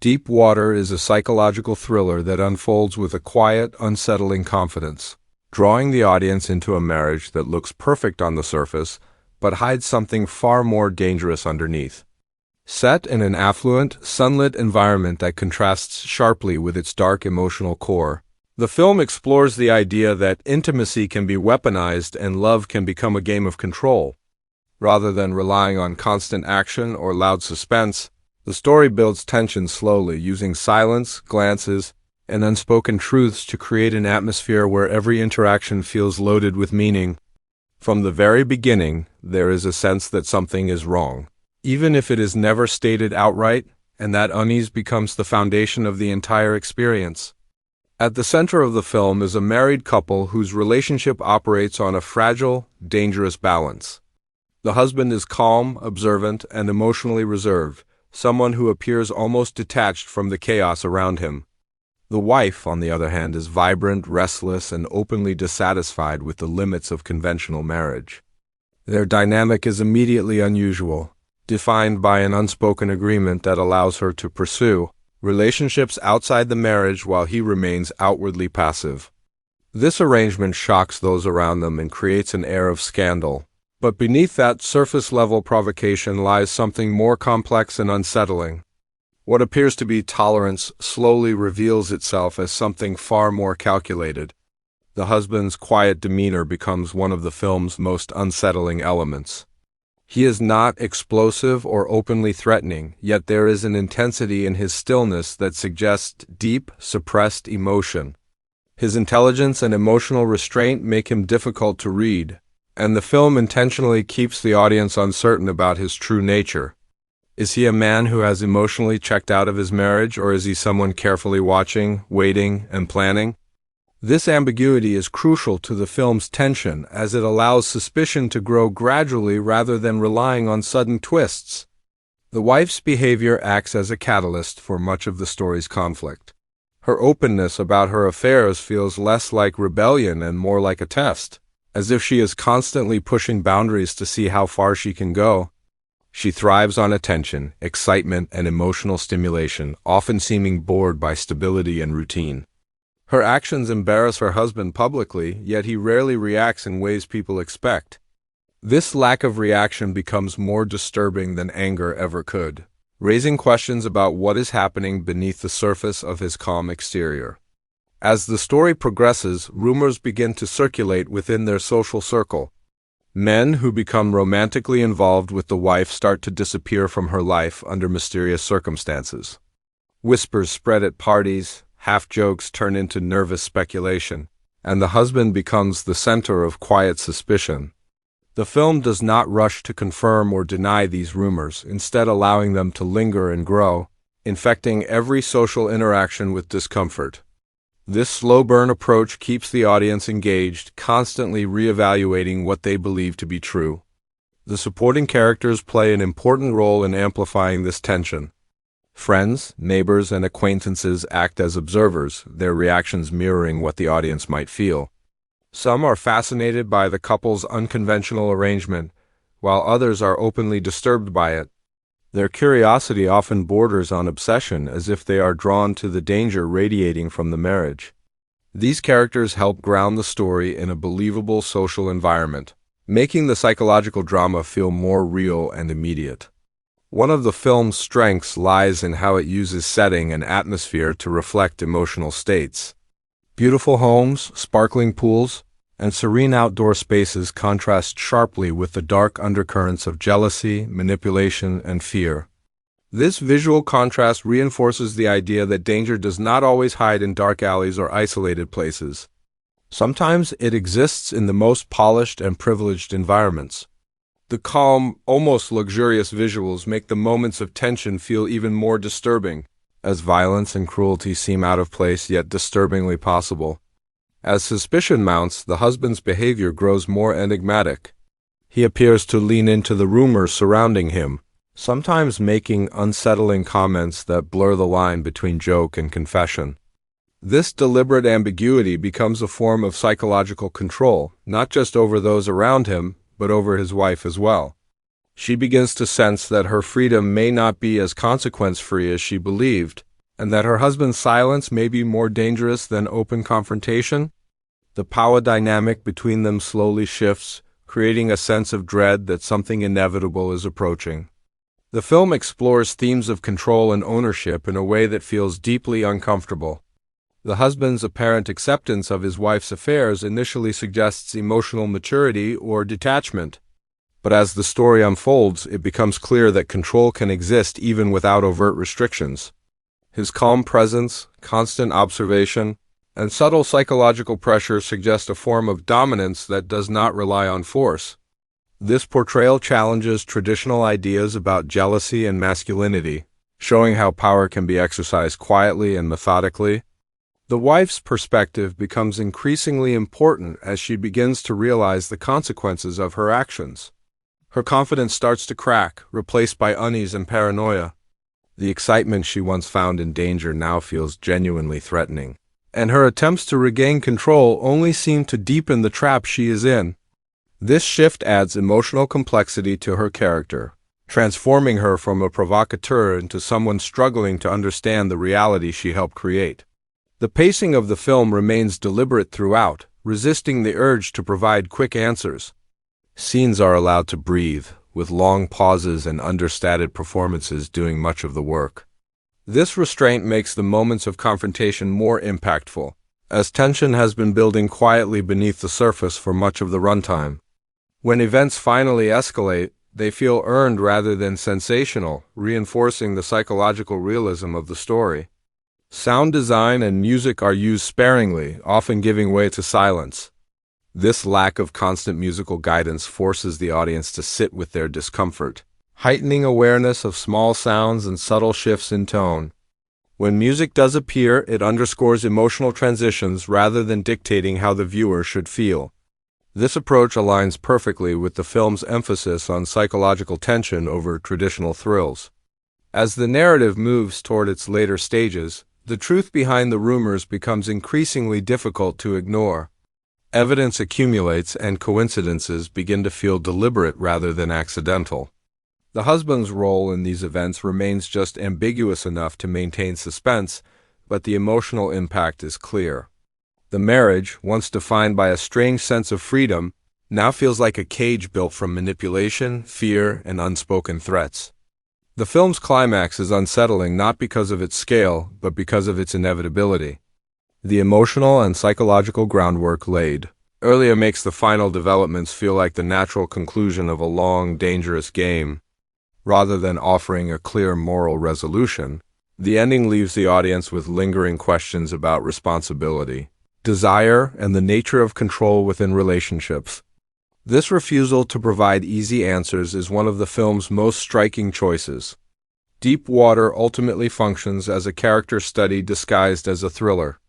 Deep Water is a psychological thriller that unfolds with a quiet, unsettling confidence, drawing the audience into a marriage that looks perfect on the surface, but hides something far more dangerous underneath. Set in an affluent, sunlit environment that contrasts sharply with its dark emotional core, the film explores the idea that intimacy can be weaponized and love can become a game of control. Rather than relying on constant action or loud suspense, the story builds tension slowly, using silence, glances, and unspoken truths to create an atmosphere where every interaction feels loaded with meaning. From the very beginning, there is a sense that something is wrong, even if it is never stated outright, and that unease becomes the foundation of the entire experience. At the center of the film is a married couple whose relationship operates on a fragile, dangerous balance. The husband is calm, observant, and emotionally reserved, someone who appears almost detached from the chaos around him. The wife, on the other hand, is vibrant, restless, and openly dissatisfied with the limits of conventional marriage. Their dynamic is immediately unusual, defined by an unspoken agreement that allows her to pursue relationships outside the marriage while he remains outwardly passive. This arrangement shocks those around them and creates an air of scandal. But beneath that surface-level provocation lies something more complex and unsettling. What appears to be tolerance slowly reveals itself as something far more calculated. The husband's quiet demeanor becomes one of the film's most unsettling elements. He is not explosive or openly threatening, yet there is an intensity in his stillness that suggests deep, suppressed emotion. His intelligence and emotional restraint make him difficult to read, and the film intentionally keeps the audience uncertain about his true nature. Is he a man who has emotionally checked out of his marriage, or is he someone carefully watching, waiting, and planning? This ambiguity is crucial to the film's tension, as it allows suspicion to grow gradually rather than relying on sudden twists. The wife's behavior acts as a catalyst for much of the story's conflict. Her openness about her affairs feels less like rebellion and more like a test, as if she is constantly pushing boundaries to see how far she can go. She thrives on attention, excitement, and emotional stimulation, often seeming bored by stability and routine. Her actions embarrass her husband publicly, yet he rarely reacts in ways people expect. This lack of reaction becomes more disturbing than anger ever could, raising questions about what is happening beneath the surface of his calm exterior. As the story progresses, rumors begin to circulate within their social circle. Men who become romantically involved with the wife start to disappear from her life under mysterious circumstances. Whispers spread at parties, half-jokes turn into nervous speculation, and the husband becomes the center of quiet suspicion. The film does not rush to confirm or deny these rumors, instead allowing them to linger and grow, infecting every social interaction with discomfort. This slow-burn approach keeps the audience engaged, constantly reevaluating what they believe to be true. The supporting characters play an important role in amplifying this tension. Friends, neighbors, and acquaintances act as observers, their reactions mirroring what the audience might feel. Some are fascinated by the couple's unconventional arrangement, while others are openly disturbed by it. Their curiosity often borders on obsession, as if they are drawn to the danger radiating from the marriage. These characters help ground the story in a believable social environment, making the psychological drama feel more real and immediate. One of the film's strengths lies in how it uses setting and atmosphere to reflect emotional states. Beautiful homes, sparkling pools, and serene outdoor spaces contrast sharply with the dark undercurrents of jealousy, manipulation, and fear. This visual contrast reinforces the idea that danger does not always hide in dark alleys or isolated places. Sometimes it exists in the most polished and privileged environments. The calm, almost luxurious visuals make the moments of tension feel even more disturbing, as violence and cruelty seem out of place yet disturbingly possible. As suspicion mounts, the husband's behavior grows more enigmatic. He appears to lean into the rumors surrounding him, sometimes making unsettling comments that blur the line between joke and confession. This deliberate ambiguity becomes a form of psychological control, not just over those around him, but over his wife as well. She begins to sense that her freedom may not be as consequence-free as she believed, and that her husband's silence may be more dangerous than open confrontation. The power dynamic between them slowly shifts, creating a sense of dread that something inevitable is approaching. The film explores themes of control and ownership in a way that feels deeply uncomfortable. The husband's apparent acceptance of his wife's affairs initially suggests emotional maturity or detachment. But as the story unfolds, it becomes clear that control can exist even without overt restrictions. His calm presence, constant observation, and subtle psychological pressure suggest a form of dominance that does not rely on force. This portrayal challenges traditional ideas about jealousy and masculinity, showing how power can be exercised quietly and methodically. The wife's perspective becomes increasingly important as she begins to realize the consequences of her actions. Her confidence starts to crack, replaced by unease and paranoia. The excitement she once found in danger now feels genuinely threatening, and her attempts to regain control only seem to deepen the trap she is in. This shift adds emotional complexity to her character, transforming her from a provocateur into someone struggling to understand the reality she helped create. The pacing of the film remains deliberate throughout, resisting the urge to provide quick answers. Scenes are allowed to breathe, with long pauses and understated performances doing much of the work. This restraint makes the moments of confrontation more impactful, as tension has been building quietly beneath the surface for much of the runtime. When events finally escalate, they feel earned rather than sensational, reinforcing the psychological realism of the story. Sound design and music are used sparingly, often giving way to silence. This lack of constant musical guidance forces the audience to sit with their discomfort, heightening awareness of small sounds and subtle shifts in tone. When music does appear, it underscores emotional transitions rather than dictating how the viewer should feel. This approach aligns perfectly with the film's emphasis on psychological tension over traditional thrills. As the narrative moves toward its later stages, the truth behind the rumors becomes increasingly difficult to ignore. Evidence accumulates and coincidences begin to feel deliberate rather than accidental. The husband's role in these events remains just ambiguous enough to maintain suspense, but the emotional impact is clear. The marriage, once defined by a strange sense of freedom, now feels like a cage built from manipulation, fear, and unspoken threats. The film's climax is unsettling not because of its scale, but because of its inevitability. The emotional and psychological groundwork laid earlier makes the final developments feel like the natural conclusion of a long, dangerous game. Rather than offering a clear moral resolution, the ending leaves the audience with lingering questions about responsibility, desire, and the nature of control within relationships. This refusal to provide easy answers is one of the film's most striking choices. Deep Water ultimately functions as a character study disguised as a thriller.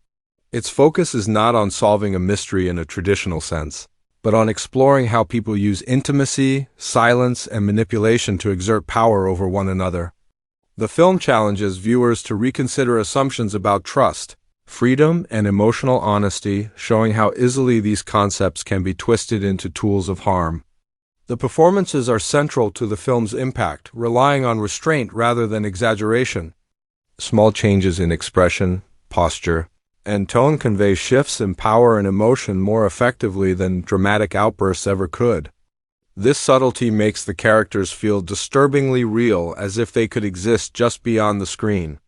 Its focus is not on solving a mystery in a traditional sense, but on exploring how people use intimacy, silence, and manipulation to exert power over one another. The film challenges viewers to reconsider assumptions about trust, freedom, and emotional honesty, showing how easily these concepts can be twisted into tools of harm. The performances are central to the film's impact, relying on restraint rather than exaggeration. Small changes in expression, posture, and tone convey shifts in power and emotion more effectively than dramatic outbursts ever could. This subtlety makes the characters feel disturbingly real, as if they could exist just beyond the screen.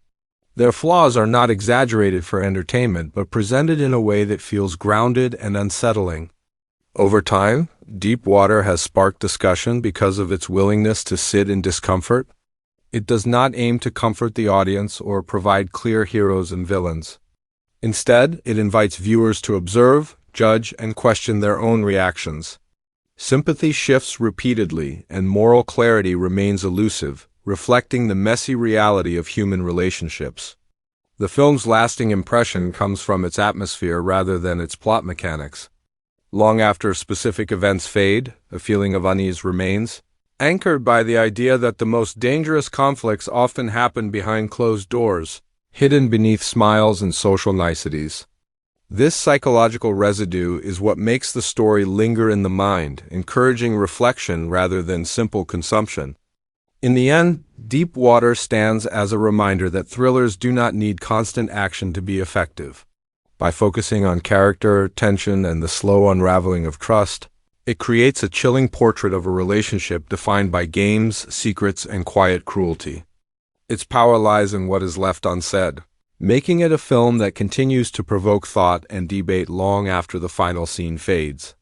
Their flaws are not exaggerated for entertainment, but presented in a way that feels grounded and unsettling. Over time, Deep Water has sparked discussion because of its willingness to sit in discomfort. It does not aim to comfort the audience or provide clear heroes and villains. Instead, it invites viewers to observe, judge, and question their own reactions. Sympathy shifts repeatedly, and moral clarity remains elusive, reflecting the messy reality of human relationships. The film's lasting impression comes from its atmosphere rather than its plot mechanics. Long after specific events fade, a feeling of unease remains, anchored by the idea that the most dangerous conflicts often happen behind closed doors, hidden beneath smiles and social niceties. This psychological residue is what makes the story linger in the mind, encouraging reflection rather than simple consumption. In the end, Deep Water stands as a reminder that thrillers do not need constant action to be effective. By focusing on character, tension, and the slow unraveling of trust, it creates a chilling portrait of a relationship defined by games, secrets, and quiet cruelty. Its power lies in what is left unsaid, making it a film that continues to provoke thought and debate long after the final scene fades.